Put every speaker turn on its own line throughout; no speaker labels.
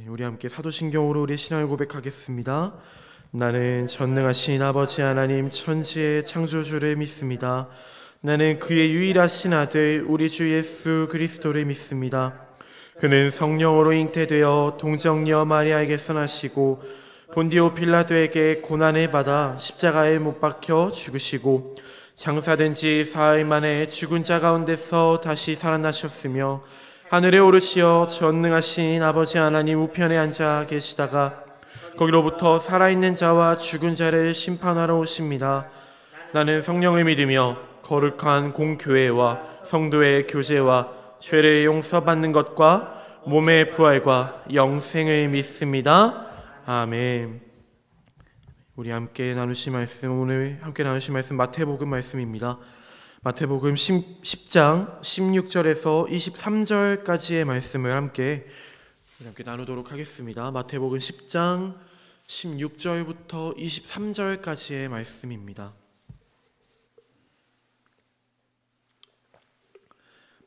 우리 함께 사도신경으로 우리 신앙을 고백하겠습니다. 나는 전능하신 아버지 하나님 천지의 창조주를 믿습니다. 나는 그의 유일하신 아들 우리 주 예수 그리스도를 믿습니다. 그는 성령으로 잉태되어 동정녀 마리아에게서 나시고 본디오 빌라도에게 고난을 받아 십자가에 못 박혀 죽으시고 장사된 지 사흘 만에 죽은 자 가운데서 다시 살아나셨으며 하늘에 오르시어 전능하신 아버지 하나님 우편에 앉아 계시다가 거기로부터 살아있는 자와 죽은 자를 심판하러 오십니다. 나는 성령을 믿으며 거룩한 공교회와 성도의 교제와 죄를 용서받는 것과 몸의 부활과 영생을 믿습니다. 아멘. 우리 함께 나누실 말씀, 오늘 함께 나누실 말씀 마태복음 말씀입니다. 마태복음 10장 16절에서 23절까지의 말씀을 함께 나누도록 하겠습니다. 마태복음 10장 16절부터 23절까지의 말씀입니다.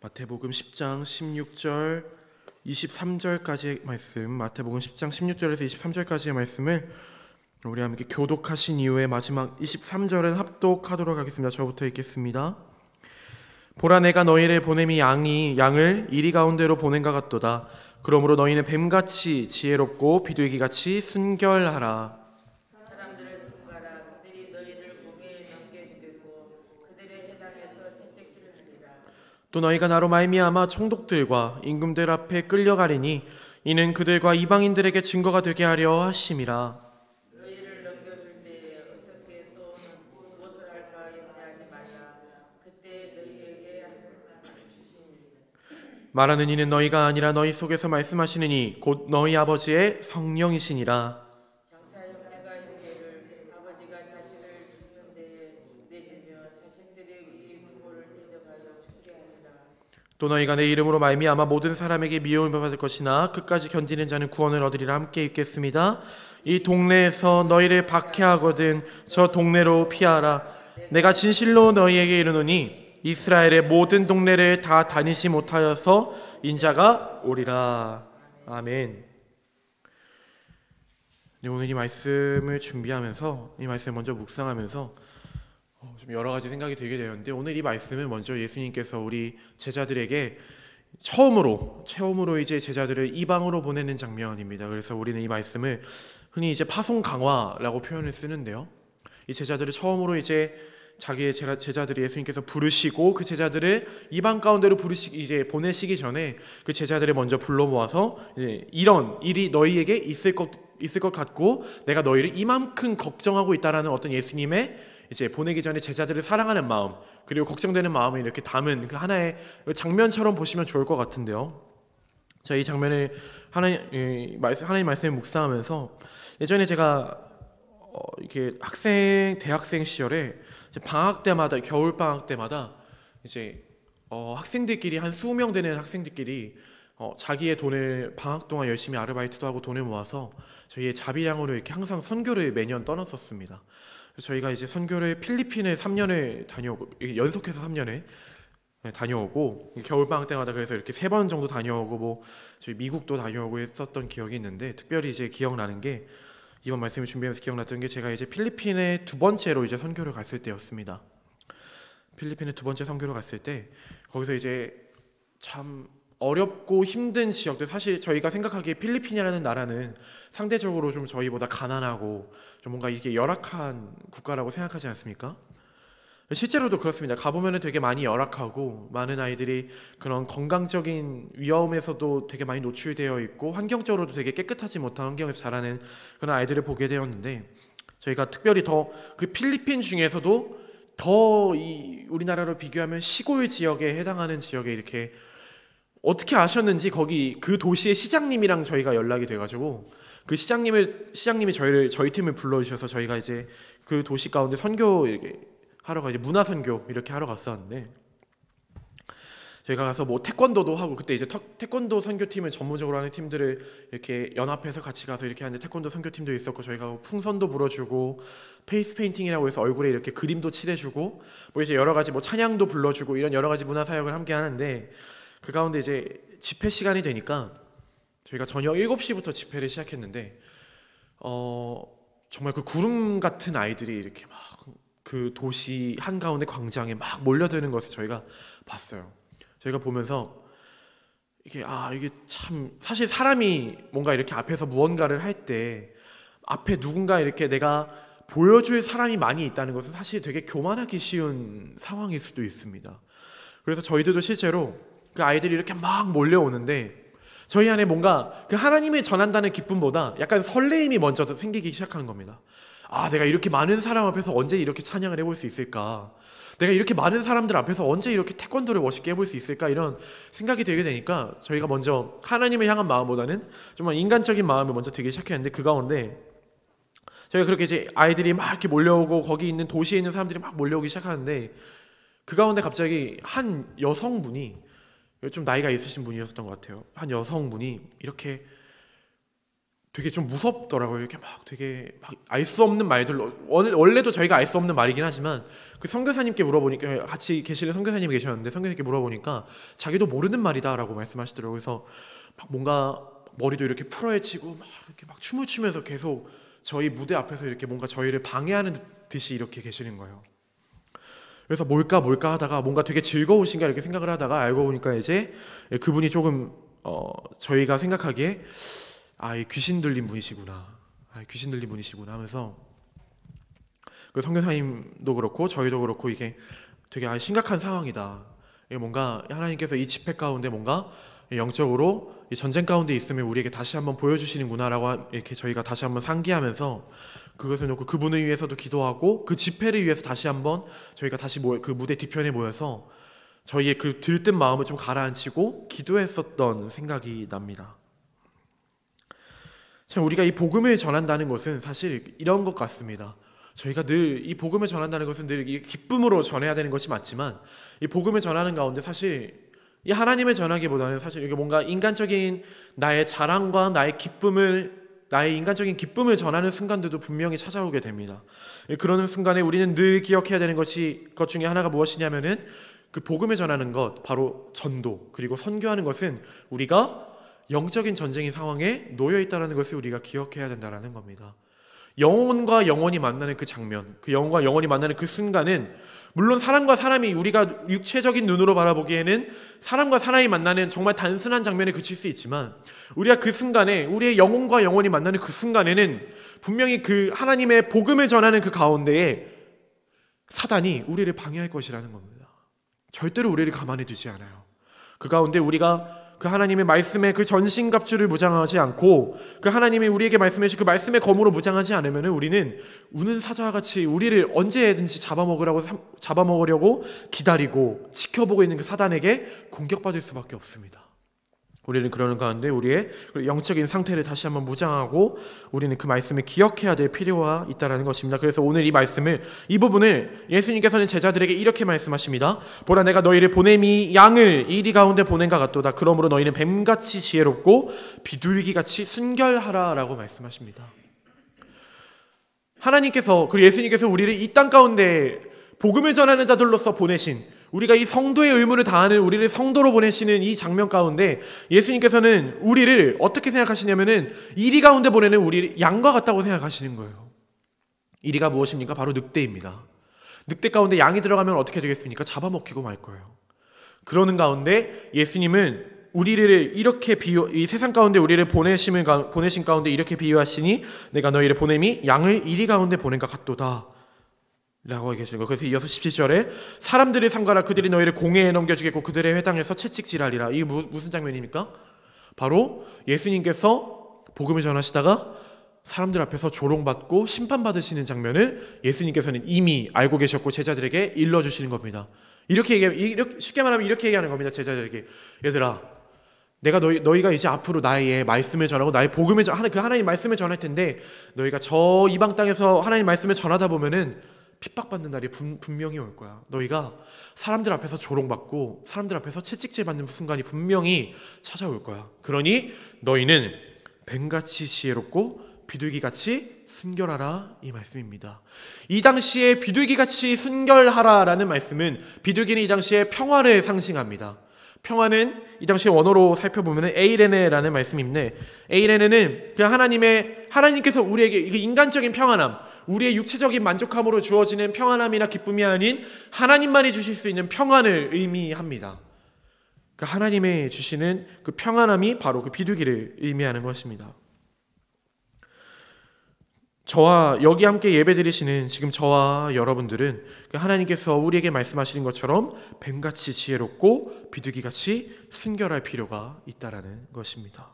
마태복음 10장 16절 23절까지의 말씀, 마태복음 10장 16절에서 23절까지의 말씀을 우리 함께 교독하신 이후에 마지막 23절은 합독하도록 하겠습니다. 저부터 읽겠습니다. 보라, 내가 너희를 보냄이 양을 이리 가운데로 보낸가 같도다. 그러므로 너희는 뱀같이 지혜롭고 비둘기같이 순결하라.
사람들을 삼가라. 그들이 너희를 공회에 넘겨주겠고 그들의 해당에서 채찍질을 하리라.
또 너희가 나로 말미암아 총독들과 임금들 앞에 끌려가리니 이는 그들과 이방인들에게 증거가 되게 하려 하심이라.
너희를 넘겨줄 때에 어떻게 또는 무엇을 할까 염려하지 말라. 그때 너희에게 주시니라.
말하는 이는 너희가 아니라 너희 속에서 말씀하시는 이 곧 너희 아버지의 성령이시니라.
장차 형제가 형제를 아버지가 자식을 죽는 데에 내주며 자식들이 이 부모를 대적하여 죽게 하리라.
또 너희가 내 이름으로 말미암아 모든 사람에게 미움을 받을 것이나 끝까지 견디는 자는 구원을 얻으리라. 함께 읽겠습니다. 이 동네에서 너희를 박해하거든 저 동네로 피하라. 내가 진실로 너희에게 이르노니 이스라엘의 모든 동네를 다 다니지 못하여서 인자가 오리라. 아멘. 오늘 이 말씀을 준비하면서 이 말씀을 먼저 묵상하면서 좀 여러 가지 생각이 들게 되었는데, 오늘 이 말씀은 먼저 예수님께서 우리 제자들에게 처음으로 이제 제자들을 이방으로 보내는 장면입니다. 그래서 우리는 이 말씀을 흔히 이제 파송 강화라고 표현을 쓰는데요. 이 제자들을 처음으로 이제 자기의 제자들이 예수님께서 부르시고 그 제자들을 이방 가운데로 이제 보내시기 전에 그 제자들을 먼저 불러 모아서 이제 이런 일이 너희에게 있을 것 같고 내가 너희를 이만큼 걱정하고 있다라는 어떤 예수님의 이제 보내기 전에 제자들을 사랑하는 마음, 그리고 걱정되는 마음을 이렇게 담은 그 하나의 장면처럼 보시면 좋을 것 같은데요. 자, 이 장면을 하나님 말씀을 묵상하면서 예전에 제가 이렇게 대학생 시절에 방학 때마다, 겨울 방학 때마다 이제 학생들끼리 한 20명 되는 학생들끼리 자기의 돈을 방학 동안 열심히 아르바이트도 하고 돈을 모아서 저희의 자비량으로 이렇게 항상 선교를 매년 떠났었습니다. 그래서 저희가 이제 선교를 필리핀을 3년을 다녀오고, 연속해서 3년을 다녀오고, 겨울 방학 때마다 그래서 이렇게 3번 정도 다녀오고, 뭐 저희 미국도 다녀오고 했었던 기억이 있는데, 특별히 이제 기억나는 게, 이번 말씀을 준비하면서 기억났던 게, 제가 이제 필리핀에 2번째로 이제 선교를 갔을 때였습니다. 필리핀에 2번째 선교를 갔을 때 거기서 이제 참 어렵고 힘든 지역들, 사실 저희가 생각하기에 필리핀이라는 나라는 상대적으로 좀 저희보다 가난하고 좀 뭔가 이게 열악한 국가라고 생각하지 않습니까? 실제로도 그렇습니다. 가보면 되게 많이 열악하고 많은 아이들이 그런 건강적인 위험에서도 되게 많이 노출되어 있고 환경적으로도 되게 깨끗하지 못한 환경에서 자라는 그런 아이들을 보게 되었는데, 저희가 특별히 더 그 필리핀 중에서도 더 이 우리나라로 비교하면 시골 지역에 해당하는 지역에 이렇게, 어떻게 아셨는지 거기 그 도시의 시장님이랑 저희가 연락이 돼가지고 그 시장님이 저희 팀을 불러주셔서 저희가 이제 그 도시 가운데 선교 이렇게 하러 이제 문화 선교 이렇게 하러 갔었는데, 저희가 가서 뭐 태권도도 하고, 그때 이제 태권도 선교팀을 전문적으로 하는 팀들을 이렇게 연합해서 같이 가서 이렇게 하는데 태권도 선교팀도 있었고, 저희가 뭐 풍선도 불어주고 페이스 페인팅이라고 해서 얼굴에 이렇게 그림도 칠해주고 뭐 이제 여러 가지 뭐 찬양도 불러주고 이런 여러 가지 문화 사역을 함께 하는데, 그 가운데 이제 집회 시간이 되니까 저희가 저녁 7시부터 집회를 시작했는데 정말 그 구름 같은 아이들이 이렇게 막 그 도시 한가운데 광장에 막 몰려드는 것을 저희가 봤어요. 저희가 보면서 이게 참 사실 사람이 뭔가 이렇게 앞에서 무언가를 할 때 앞에 누군가 이렇게 내가 보여줄 사람이 많이 있다는 것은 사실 되게 교만하기 쉬운 상황일 수도 있습니다. 그래서 저희들도 실제로 그 아이들이 이렇게 막 몰려오는데 저희 안에 뭔가 그 하나님을 전한다는 기쁨보다 약간 설레임이 먼저 생기기 시작하는 겁니다. 내가 이렇게 많은 사람 앞에서 언제 이렇게 찬양을 해볼 수 있을까? 내가 이렇게 많은 사람들 앞에서 언제 이렇게 태권도를 멋있게 해볼 수 있을까? 이런 생각이 들게 되니까 저희가 먼저 하나님을 향한 마음보다는 정말 인간적인 마음을 먼저 들기 시작했는데, 그 가운데 저희가 그렇게 이제 아이들이 막 이렇게 몰려오고 거기 있는 도시에 있는 사람들이 막 몰려오기 시작하는데, 그 가운데 갑자기 한 여성분이, 좀 나이가 있으신 분이었던 것 같아요. 한 여성분이 이렇게 되게 좀 무섭더라고요. 이렇게 막 되게 알 수 없는 말들로, 원래도 저희가 알 수 없는 말이긴 하지만 그 선교사님께 물어보니까, 같이 계시는 선교사님이 계셨는데 선교사님께 물어보니까 자기도 모르는 말이다라고 말씀하시더라고요. 그래서 막 뭔가 머리도 이렇게 풀어헤치고 막 이렇게 막 춤을 추면서 계속 저희 무대 앞에서 이렇게 뭔가 저희를 방해하는 듯이 이렇게 계시는 거예요. 그래서 뭘까 하다가 뭔가 되게 즐거우신가 이렇게 생각을 하다가 알고 보니까 이제 그분이 조금 저희가 생각하기에 이 귀신 들린 분이시구나, 귀신 들린 분이시구나 하면서, 그 선교사님도 그렇고 저희도 그렇고 이게 되게 심각한 상황이다. 이게 뭔가 하나님께서 이 집회 가운데 뭔가 영적으로 이 전쟁 가운데 있으면 우리에게 다시 한번 보여주시는구나라고 이렇게 저희가 다시 한번 상기하면서, 그것을 놓고 그분을 위해서도 기도하고 그 집회를 위해서 다시 한번 저희가 다시 그 무대 뒤편에 모여서 저희의 그 들뜬 마음을 좀 가라앉히고 기도했었던 생각이 납니다. 참, 우리가 이 복음을 전한다는 것은 사실 이런 것 같습니다. 저희가 늘 이 복음을 전한다는 것은 늘 기쁨으로 전해야 되는 것이 맞지만, 이 복음을 전하는 가운데 사실 이 하나님을 전하기보다는 사실 이게 뭔가 인간적인 나의 자랑과 나의 인간적인 기쁨을 전하는 순간들도 분명히 찾아오게 됩니다. 그러는 순간에 우리는 늘 기억해야 되는 것 중에 하나가 무엇이냐면은, 그 복음을 전하는 것, 바로 전도 그리고 선교하는 것은 우리가 영적인 전쟁의 상황에 놓여 있다는 것을 우리가 기억해야 된다는 겁니다. 영혼과 영혼이 만나는 그 장면, 그 영혼과 영혼이 만나는 그 순간은, 물론 사람과 사람이, 우리가 육체적인 눈으로 바라보기에는 사람과 사람이 만나는 정말 단순한 장면에 그칠 수 있지만, 우리가 그 순간에, 우리의 영혼과 영혼이 만나는 그 순간에는 분명히 그 하나님의 복음을 전하는 그 가운데에 사단이 우리를 방해할 것이라는 겁니다. 절대로 우리를 가만히 두지 않아요. 그 가운데 우리가 그 하나님의 말씀에 그 전신갑주를 무장하지 않고, 그 하나님이 우리에게 말씀해 주신 그 말씀의 검으로 무장하지 않으면 우리는 우는 사자와 같이 우리를 언제든지 잡아먹으려고 기다리고 지켜보고 있는 그 사단에게 공격받을 수밖에 없습니다. 우리는 그러는 가운데 우리의 영적인 상태를 다시 한번 무장하고 우리는 그 말씀을 기억해야 될 필요가 있다는 것입니다. 그래서 오늘 이 부분을 예수님께서는 제자들에게 이렇게 말씀하십니다. 보라, 내가 너희를 보냄이 양을 이리 가운데 보낸과 같도다. 그러므로 너희는 뱀같이 지혜롭고 비둘기같이 순결하라 라고 말씀하십니다. 하나님께서, 그리고 예수님께서 우리를 이 땅 가운데 복음을 전하는 자들로서 보내신, 우리가 이 성도의 의무를 다하는 우리를 성도로 보내시는 이 장면 가운데 예수님께서는 우리를 어떻게 생각하시냐면은 이리 가운데 보내는 우리 양과 같다고 생각하시는 거예요. 이리가 무엇입니까? 바로 늑대입니다. 늑대 가운데 양이 들어가면 어떻게 되겠습니까? 잡아먹히고 말 거예요. 그러는 가운데 예수님은 우리를 이렇게 이 세상 가운데 우리를 보내신 가운데 이렇게 비유하시니, 내가 너희를 보냄이 양을 이리 가운데 보낸과 같도다 라고 계시는 거예요. 그래서 이어서 17절에 사람들이 삼가라, 그들이 너희를 공회에 넘겨주겠고 그들의 회당에서 채찍질하리라. 이게 무슨 장면입니까? 바로 예수님께서 복음을 전하시다가 사람들 앞에서 조롱받고 심판받으시는 장면을 예수님께서는 이미 알고 계셨고 제자들에게 일러주시는 겁니다. 이렇게 쉽게 말하면 이렇게 얘기하는 겁니다. 제자들에게, 얘들아, 내가 너희가 이제 앞으로 나의 말씀을 전하고 나의 복음을 그 하나님 말씀을 전할 텐데, 너희가 저 이방 땅에서 하나님 말씀을 전하다 보면은 핍박받는 날이 분명히 올 거야. 너희가 사람들 앞에서 조롱받고 사람들 앞에서 채찍질 받는 순간이 분명히 찾아올 거야. 그러니 너희는 뱀같이 지혜롭고 비둘기같이 순결하라, 이 말씀입니다. 이 당시에 비둘기같이 순결하라라는 말씀은, 비둘기는 이 당시에 평화를 상징합니다. 평안은 이 당시 원어로 살펴보면 에이레네라는 말씀인데, 에이레네는 그냥 하나님께서 우리에게 이게 인간적인 평안함, 우리의 육체적인 만족함으로 주어지는 평안함이나 기쁨이 아닌 하나님만이 주실 수 있는 평안을 의미합니다. 그 하나님의 주시는 그 평안함이 바로 그 비둘기를 의미하는 것입니다. 저와 여기 함께 예배드리시는 지금 저와 여러분들은 하나님께서 우리에게 말씀하시는 것처럼 뱀같이 지혜롭고 비둘기같이 순결할 필요가 있다라는 것입니다.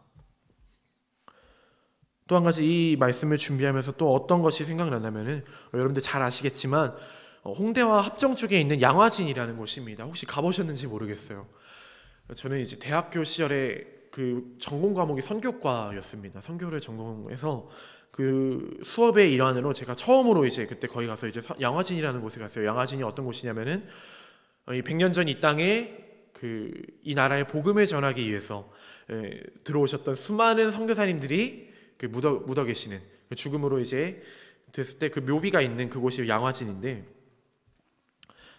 또 한 가지 이 말씀을 준비하면서 또 어떤 것이 생각나냐면은, 여러분들 잘 아시겠지만 홍대와 합정 쪽에 있는 양화진이라는 곳입니다. 혹시 가보셨는지 모르겠어요. 저는 이제 대학교 시절에 그 전공 과목이 선교과였습니다. 선교를 전공해서 그 수업의 일환으로 제가 처음으로 이제 그때 거기 가서 이제 양화진이라는 곳에 갔어요. 양화진이 어떤 곳이냐면은, 이 100년 전 이 땅에 이 나라의 복음을 전하기 위해서 들어오셨던 수많은 선교사님들이 묻어 계시는, 죽음으로 이제 됐을 때 그 묘비가 있는 그곳이 양화진인데,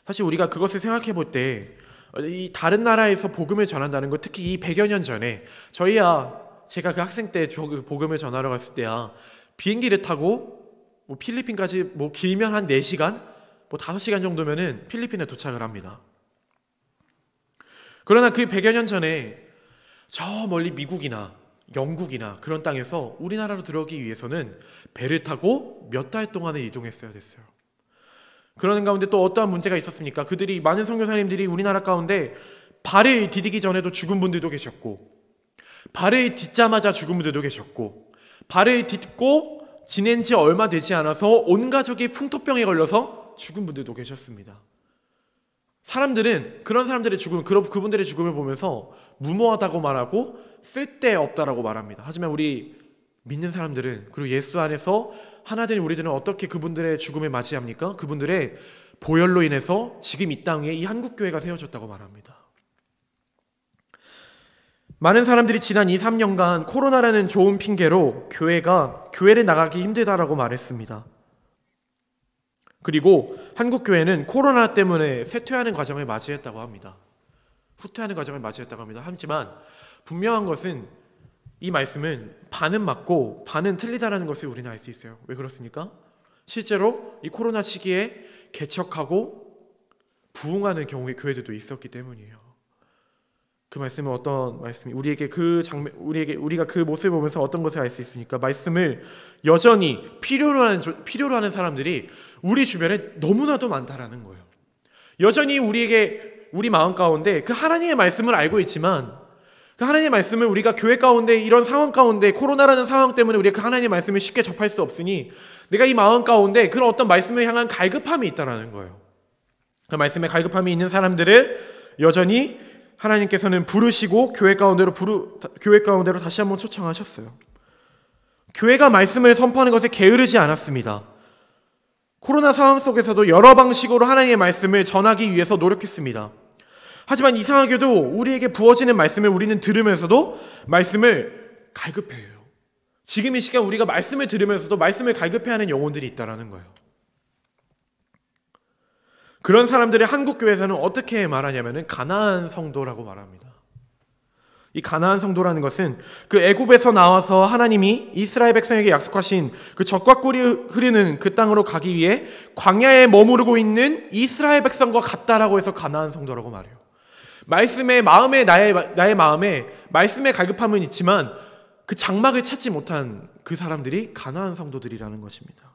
사실 우리가 그것을 생각해 볼 때 이 다른 나라에서 복음을 전한다는 것, 특히 이 100여 년 전에 제가 그 학생 때 복음을 전하러 갔을 때야 비행기를 타고 필리핀까지 길면 한 4시간, 5시간 정도면은 필리핀에 도착을 합니다. 그러나 그 100여 년 전에 저 멀리 미국이나 영국이나 그런 땅에서 우리나라로 들어오기 위해서는 배를 타고 몇 달 동안을 이동했어야 됐어요. 그러는 가운데 또 어떠한 문제가 있었습니까? 많은 선교사님들이 우리나라 가운데 발을 디디기 전에도 죽은 분들도 계셨고, 발을 딛자마자 죽은 분들도 계셨고, 발을 딛고 지낸 지 얼마 되지 않아서 온 가족이 풍토병에 걸려서 죽은 분들도 계셨습니다. 그런 사람들의 죽음, 그분들의 죽음을 보면서 무모하다고 말하고 쓸데없다라고 말합니다. 하지만 우리 믿는 사람들은, 그리고 예수 안에서 하나 된 우리들은 어떻게 그분들의 죽음을 맞이합니까? 그분들의 보혈로 인해서 지금 이 땅에 이 한국교회가 세워졌다고 말합니다. 많은 사람들이 지난 2-3년간 코로나라는 좋은 핑계로 교회를 나가기 힘들다라고 말했습니다. 그리고 한국교회는 코로나 때문에 쇠퇴하는 과정을 맞이했다고 합니다. 후퇴하는 과정을 맞이했다고 합니다. 하지만 분명한 것은, 이 말씀은 반은 맞고 반은 틀리다라는 것을 우리는 알 수 있어요. 왜 그렇습니까? 실제로 이 코로나 시기에 개척하고 부흥하는 경우의 교회들도 있었기 때문이에요. 그 말씀은 어떤 말씀이 우리가 그 모습을 보면서 어떤 것을 알 수 있습니까? 말씀을 여전히 필요로 하는 사람들이 우리 주변에 너무나도 많다라는 거예요. 여전히 우리 마음 가운데 그 하나님의 말씀을 알고 있지만, 그 하나님의 말씀을 우리가 교회 가운데 이런 상황 가운데, 코로나라는 상황 때문에 우리가 그 하나님의 말씀을 쉽게 접할 수 없으니 내가 이 마음 가운데 그런 어떤 말씀을 향한 갈급함이 있다라는 거예요. 그 말씀에 갈급함이 있는 사람들을 여전히 하나님께서는 부르시고 교회 가운데로 다시 한번 초청하셨어요. 교회가 말씀을 선포하는 것에 게으르지 않았습니다. 코로나 상황 속에서도 여러 방식으로 하나님의 말씀을 전하기 위해서 노력했습니다. 하지만 이상하게도 우리에게 부어지는 말씀을 우리는 들으면서도 말씀을 갈급해해요. 지금 이 시간 우리가 말씀을 들으면서도 말씀을 갈급해하는 영혼들이 있다라는 거예요. 그런 사람들이 한국교회에서는 어떻게 말하냐면은 가나안 성도라고 말합니다. 이 가나안 성도라는 것은 그 애굽에서 나와서 하나님이 이스라엘 백성에게 약속하신 그 젖과 꿀이 흐르는 그 땅으로 가기 위해 광야에 머무르고 있는 이스라엘 백성과 같다라고 해서 가나안 성도라고 말해요. 말씀의 마음에 나의 마음에 말씀의 갈급함은 있지만 그 장막을 찾지 못한 그 사람들이 가나안 성도들이라는 것입니다.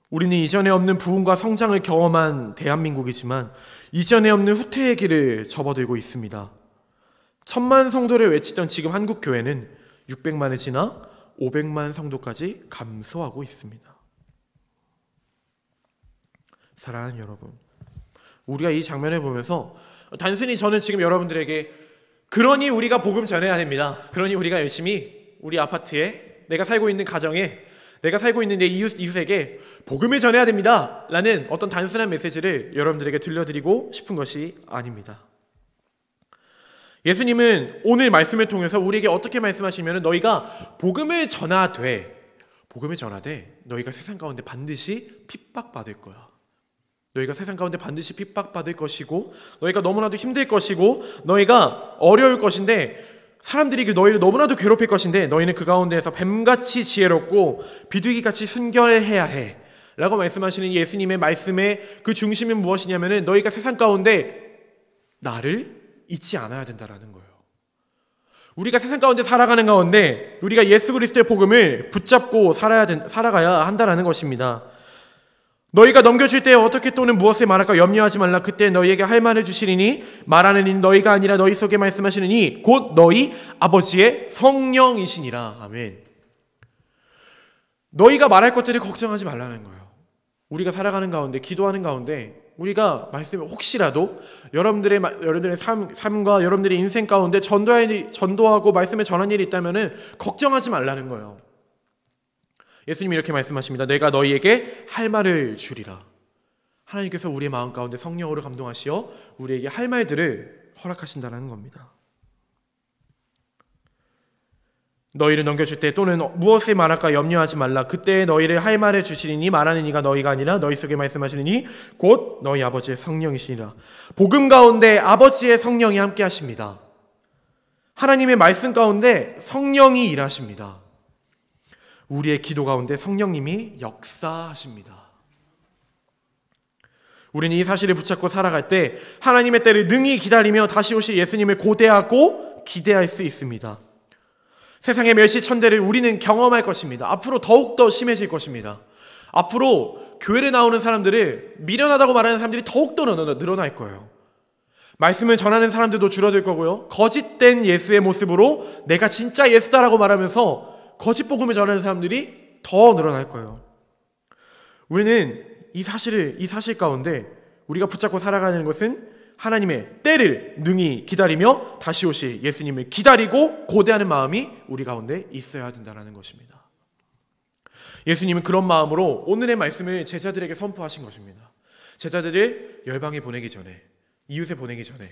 우리는 이전에 없는 부흥과 성장을 경험한 대한민국이지만 이전에 없는 후퇴의 길을 접어들고 있습니다. 1000만 성도를 외치던 지금 한국교회는 600만을 지나 500만 성도까지 감소하고 있습니다. 사랑하는 여러분, 우리가 이 장면을 보면서 단순히 저는 지금 여러분들에게 그러니 우리가 복음 전해야 됩니다. 그러니 우리가 열심히 우리 아파트에, 내가 살고 있는 가정에, 내가 살고 있는 내 이웃에게 복음을 전해야 됩니다 라는 어떤 단순한 메시지를 여러분들에게 들려드리고 싶은 것이 아닙니다. 예수님은 오늘 말씀을 통해서 우리에게 어떻게 말씀하시면, 너희가 복음을 전하되 너희가 세상 가운데 반드시 핍박받을 거야. 너희가 세상 가운데 반드시 핍박받을 것이고 너희가 너무나도 힘들 것이고 너희가 어려울 것인데 사람들이 너희를 너무나도 괴롭힐 것인데 너희는 그 가운데에서 뱀같이 지혜롭고 비둘기같이 순결해야 해 라고 말씀하시는 예수님의 말씀의 그 중심은 무엇이냐면은 너희가 세상 가운데 나를 잊지 않아야 된다라는 거예요. 우리가 세상 가운데 살아가는 가운데 우리가 예수 그리스도의 복음을 붙잡고 살아가야 한다라는 것입니다. 너희가 넘겨줄 때 어떻게 또는 무엇을 말할까 염려하지 말라. 그때 너희에게 할 말을 주시리니 말하는 이는 너희가 아니라 너희 속에 말씀하시는 이 곧 너희 아버지의 성령이시니라. 아멘. 너희가 말할 것들을 걱정하지 말라는 거예요. 우리가 살아가는 가운데 기도하는 가운데 우리가 말씀을 혹시라도 여러분들의 삶과 여러분들의 인생 가운데 전도하고 말씀을 전한 일이 있다면은 걱정하지 말라는 거예요. 예수님이 이렇게 말씀하십니다. 내가 너희에게 할 말을 주리라. 하나님께서 우리의 마음 가운데 성령으로 감동하시어 우리에게 할 말들을 허락하신다는 겁니다. 너희를 넘겨줄 때 또는 무엇을 말할까 염려하지 말라. 그때 너희를 할 말을 주시리니 말하는 이가 너희가 아니라 너희 속에 말씀하시니 곧 너희 아버지의 성령이시니라. 복음 가운데 아버지의 성령이 함께 하십니다. 하나님의 말씀 가운데 성령이 일하십니다. 우리의 기도 가운데 성령님이 역사하십니다. 우리는 이 사실을 붙잡고 살아갈 때 하나님의 때를 능히 기다리며 다시 오실 예수님을 고대하고 기대할 수 있습니다. 세상의 멸시천대를 우리는 경험할 것입니다. 앞으로 더욱더 심해질 것입니다. 앞으로 교회를 나오는 사람들을 미련하다고 말하는 사람들이 더욱더 늘어날 거예요. 말씀을 전하는 사람들도 줄어들 거고요. 거짓된 예수의 모습으로 내가 진짜 예수다라고 말하면서 거짓 복음을 전하는 사람들이 더 늘어날 거예요. 우리는 이 사실 가운데 우리가 붙잡고 살아가는 것은 하나님의 때를 능히 기다리며 다시 오실 예수님을 기다리고 고대하는 마음이 우리 가운데 있어야 된다는 것입니다. 예수님은 그런 마음으로 오늘의 말씀을 제자들에게 선포하신 것입니다. 제자들을 열방에 보내기 전에, 이웃에 보내기 전에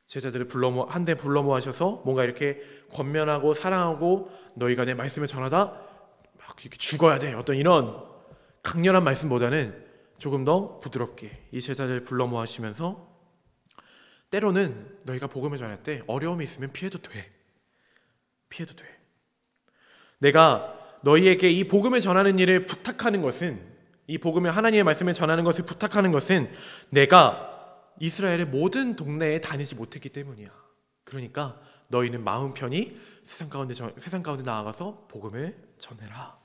제자들을 한데 불러 모아셔서 뭔가 이렇게 권면하고 사랑하고 너희가 내 말씀을 전하다 막 이렇게 죽어야 돼, 어떤 이런 강렬한 말씀보다는 조금 더 부드럽게 이 제자들을 불러 모아시면서 때로는 너희가 복음을 전할 때 어려움이 있으면 피해도 돼. 내가 너희에게 이 복음을 전하는 일을 부탁하는 것은, 이 복음을 하나님의 말씀을 전하는 것을 부탁하는 것은 내가 이스라엘의 모든 동네에 다니지 못했기 때문이야. 그러니까 너희는 마음 편히 세상 가운데 나아가서 복음을 전해라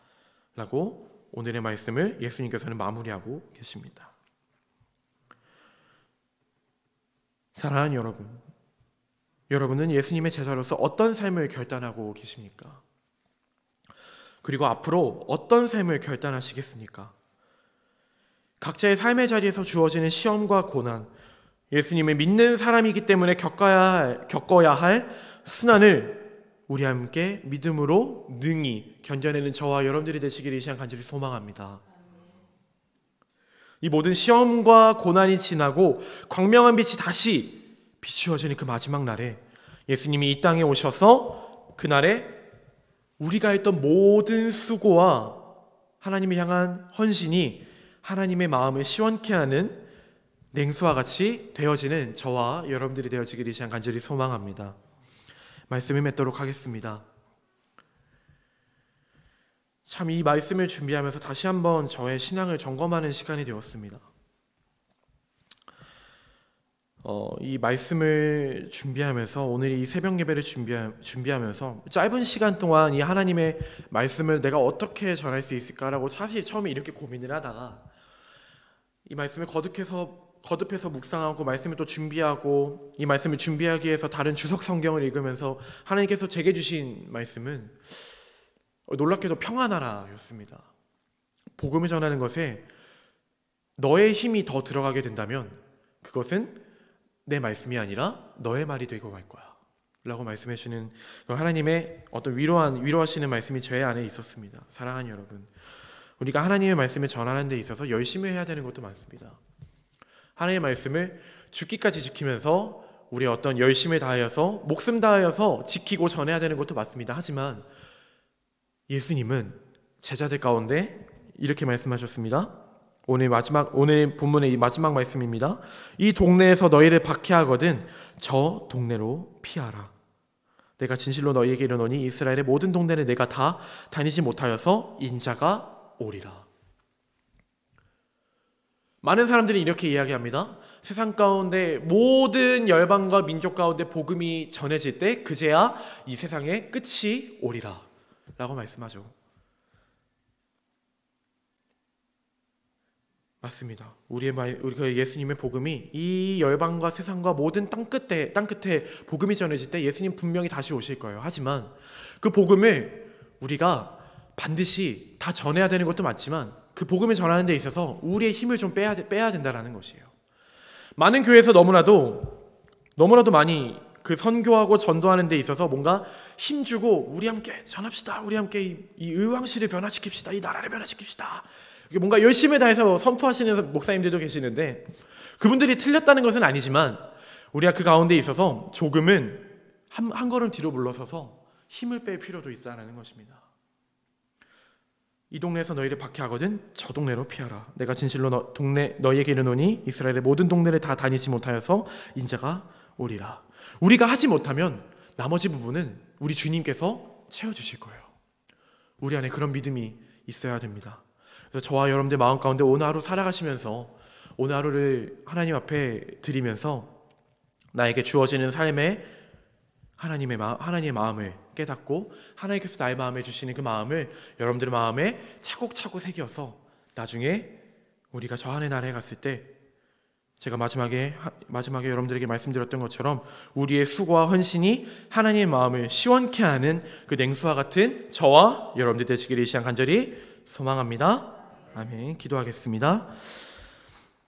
라고 오늘의 말씀을 예수님께서는 마무리하고 계십니다. 사랑하는 여러분, 여러분은 예수님의 제자로서 어떤 삶을 결단하고 계십니까? 그리고 앞으로 어떤 삶을 결단하시겠습니까? 각자의 삶의 자리에서 주어지는 시험과 고난, 예수님을 믿는 사람이기 때문에 겪어야 할 순환을 우리 함께 믿음으로 능히 견뎌내는 저와 여러분들이 되시기를 이 시간 간절히 소망합니다. 이 모든 시험과 고난이 지나고 광명한 빛이 다시 비추어지는 그 마지막 날에 예수님이 이 땅에 오셔서 그날에 우리가 했던 모든 수고와 하나님을 향한 헌신이 하나님의 마음을 시원케 하는 냉수와 같이 되어지는 저와 여러분들이 되어지기를 이 시간 간절히 소망합니다. 말씀을 맺도록 하겠습니다. 참 이 말씀을 준비하면서 다시 한번 저의 신앙을 점검하는 시간이 되었습니다. 이 말씀을 준비하면서 오늘 이 새벽 예배를 준비하면서 짧은 시간 동안 이 하나님의 말씀을 내가 어떻게 전할 수 있을까라고 사실 처음에 이렇게 고민을 하다가 이 말씀을 거듭해서 묵상하고 말씀을 또 준비하고 이 말씀을 준비하기 위해서 다른 주석 성경을 읽으면서 하나님께서 제게 주신 말씀은 놀랍게도 평안하라 였습니다. 복음을 전하는 것에 너의 힘이 더 들어가게 된다면 그것은 내 말씀이 아니라 너의 말이 되고 말 거야 라고 말씀해 주시는 하나님의 어떤 위로하시는 말씀이 제 안에 있었습니다. 사랑하는 여러분, 우리가 하나님의 말씀을 전하는 데 있어서 열심히 해야 되는 것도 많습니다. 하나님의 말씀을 죽기까지 지키면서 우리 어떤 열심을 다하여서 목숨 다하여서 지키고 전해야 되는 것도 맞습니다. 하지만 예수님은 제자들 가운데 이렇게 말씀하셨습니다. 오늘 본문의 이 마지막 말씀입니다. 이 동네에서 너희를 박해하거든 저 동네로 피하라. 내가 진실로 너희에게 이르노니 이스라엘의 모든 동네를 내가 다 다니지 못하여서 인자가 오리라. 많은 사람들이 이렇게 이야기합니다. 세상 가운데 모든 열방과 민족 가운데 복음이 전해질 때 그제야 이 세상의 끝이 오리라 라고 말씀하죠. 맞습니다. 우리 예수님의 복음이 이 열방과 세상과 모든 땅끝에 복음이 전해질 때 예수님 분명히 다시 오실 거예요. 하지만 그 복음을 우리가 반드시 다 전해야 되는 것도 맞지만 그 복음을 전하는 데 있어서 우리의 힘을 좀 빼야 된다는 것이에요. 많은 교회에서 너무나도 많이 그 선교하고 전도하는 데 있어서 뭔가 힘주고 우리 함께 전합시다. 우리 함께 이 의왕시를 변화시킵시다. 이 나라를 변화시킵시다. 뭔가 열심히 다해서 선포하시는 목사님들도 계시는데 그분들이 틀렸다는 것은 아니지만 우리가 그 가운데 있어서 조금은 한 걸음 뒤로 물러서서 힘을 뺄 필요도 있다는 것입니다. 이 동네에서 너희를 박해하거든 저 동네로 피하라. 내가 진실로 너희에게 이르노니 이스라엘의 모든 동네를 다 다니지 못하여서 인자가 오리라. 우리가 하지 못하면 나머지 부분은 우리 주님께서 채워주실 거예요. 우리 안에 그런 믿음이 있어야 됩니다. 그래서 저와 여러분들 마음 가운데 오늘 하루 살아가시면서 오늘 하루를 하나님 앞에 드리면서 나에게 주어지는 삶에 하나님의 마음을 깨닫고 하나님께서 나의 마음에 주시는 그 마음을 여러분들의 마음에 차곡차곡 새겨서 나중에 우리가 저 하늘 나라에 갔을 때 제가 마지막에 여러분들에게 말씀드렸던 것처럼 우리의 수고와 헌신이 하나님의 마음을 시원케 하는 그 냉수와 같은 저와 여러분들 되시기를 이 시간 간절히 소망합니다. 아멘. 기도하겠습니다.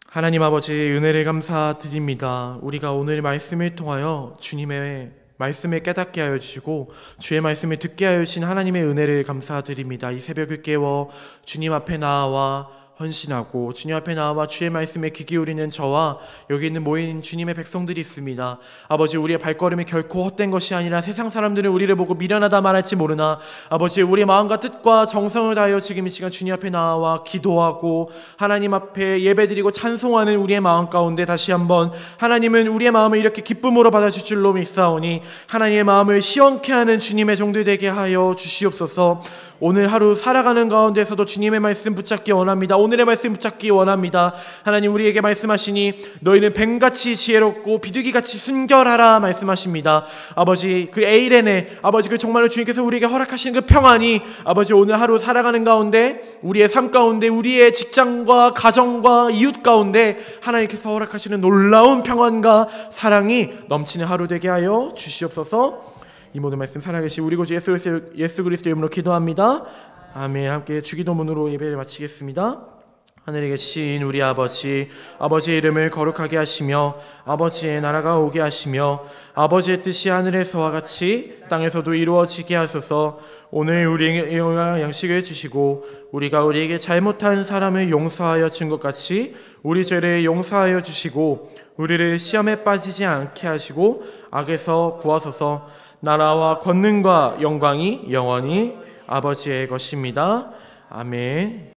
하나님 아버지 은혜를 감사드립니다. 우리가 오늘 말씀을 통하여 주님의 말씀을 깨닫게 하여 주시고 주의 말씀을 듣게 하여 주신 하나님의 은혜를 감사드립니다. 이 새벽을 깨워 주님 앞에 나와 헌신하고 주님 앞에 나와 주의 말씀에 귀 기울이는 저와 여기 있는 모인 주님의 백성들이 있습니다. 아버지 우리의 발걸음이 결코 헛된 것이 아니라 세상 사람들은 우리를 보고 미련하다 말할지 모르나 아버지 우리의 마음과 뜻과 정성을 다하여 지금 이 시간 주님 앞에 나와 기도하고 하나님 앞에 예배드리고 찬송하는 우리의 마음 가운데 다시 한번 하나님은 우리의 마음을 이렇게 기쁨으로 받아줄 줄로 믿사오니 하나님의 마음을 시원케 하는 주님의 종들 되게 하여 주시옵소서. 오늘 하루 살아가는 가운데서도 주님의 말씀 붙잡기 원합니다. 오늘의 말씀 붙잡기 원합니다. 하나님 우리에게 말씀하시니 너희는 뱀같이 지혜롭고 비둘기같이 순결하라 말씀하십니다. 아버지 그 에이레네 아버지 그 정말로 주님께서 우리에게 허락하시는 그 평안이 아버지 오늘 하루 살아가는 가운데 우리의 삶 가운데 우리의 직장과 가정과 이웃 가운데 하나님께서 허락하시는 놀라운 평안과 사랑이 넘치는 하루 되게 하여 주시옵소서. 이 모든 말씀 살아계신 우리 구주 예수 그리스도의 이름으로 기도합니다. 아멘. 함께 주기도문으로 예배를 마치겠습니다. 하늘에 계신 우리 아버지의 이름을 거룩하게 하시며 아버지의 나라가 오게 하시며 아버지의 뜻이 하늘에서와 같이 땅에서도 이루어지게 하소서. 오늘 우리에게 양식을 주시고 우리가 우리에게 잘못한 사람을 용서하여 준 것 같이 우리 죄를 용서하여 주시고 우리를 시험에 빠지지 않게 하시고 악에서 구하소서. 나라와 권능과 영광이 영원히 아버지의 것입니다. 아멘.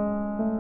주옵소서.